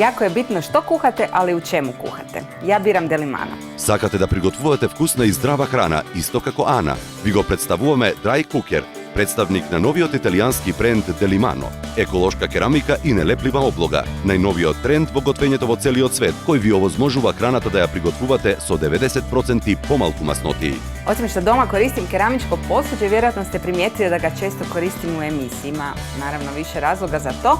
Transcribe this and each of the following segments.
Jako je bitno što kuhate, ali u čemu kuhate. Ja biram Delimano. Сакате да приготвувате вкусна и здрава храна, исто како Ана? Ви го представуваме Dry Cooker, представник на новиот италијански бренд Delimano, еколошка керамика и нелеплива облога, најновиот тренд во готвењето во целиот свет, кој ви овозможува храната да ја приготвувате со 90% помалку маснотии. Osim što doma koristim keramičko posuđe, vjerojatno ste primijetili da ga često koristim u emisiji. Ima naravno više razloga za to,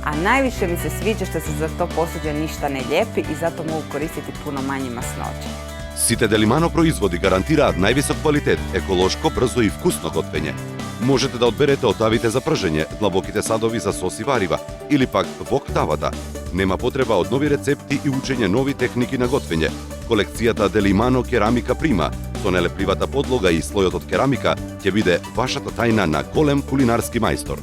a najviše mi se sviđa što se za to posuđe ništa ne lijepi i zato mogu koristiti puno manje masnoće. Сите Delimano производи гарантираат највисок квалитет, еколошко, брзо и вкусно готвење. Можете да одберете отавите за пржење, длабоките садови за сос и варива, или пак вок тавата. Нема потреба од нови рецепти и учење нови техники на готвење. Колекцијата Delimano Керамика Прима, со нелепливата подлога и слојот од керамика, ќе биде вашата тајна на голем кулинарски мајстор.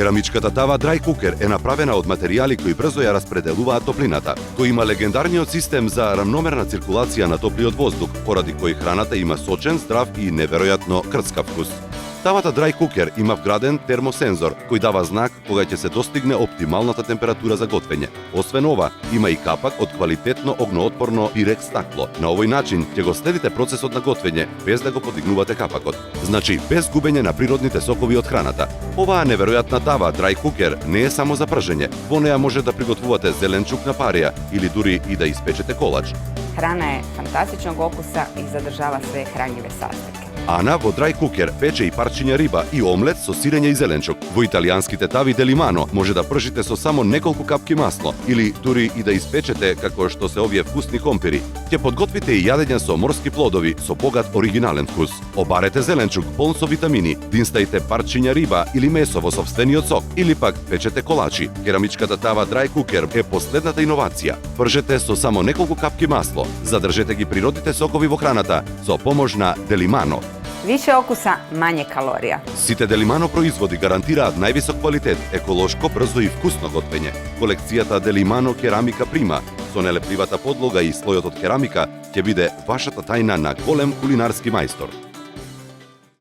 Керамичката тава Dry Cooker е направена од материјали кои брзо ја распределуваат топлината, кој има легендарниот систем за рамномерна циркулација на топлиот воздух, поради кој храната има сочен, здрав и неверојатно крцкав вкус. Тавата Dry Cooker има вграден термосензор кој дава знак кога ќе се достигне оптималната температура за готвење. Освен ова, има и капак од квалитетно огноотпорно пирекс стакло. На овој начин ќе го следите процесот на готвење без да го подигнувате капакот. Значи, без губење на природните сокови од храната. Оваа неверојатна тава Dry Cooker не е само за пржење. Во неа може да приготвувате зеленчук на парија или дури и да испечете колач. Hrana je fantastičnog okusa i zadržava sve hranjive sastojke. Ана во Dry Cooker пече и парчиња риба и омлет со сирење и зеленчук. Во италијанските тави Delimano може да пржите со само неколку капки масло или дури и да испечете како што се овие вкусни компири. Ќе подготвите и јадење со морски плодови со богат оригинален вкус. Обарете зеленчук полн со витамини, динстајте парчиња риба или месо во сопствениот сок или пак печете колачи. Керамичката тава Dry Cooker е последната иновација. Пржете со само неколку капки масло. Задржете ги природните сокови во храната со помош на Delimano. Više okusa, manje kalorija. Сите Delimano производи гарантираат највисок квалитет, еколошко, брзо и вкусно готвење. Колекцијата Delimano Керамика Прима, со нелепливата подлога и слојот од керамика, ќе биде вашата тајна на голем кулинарски мајстор.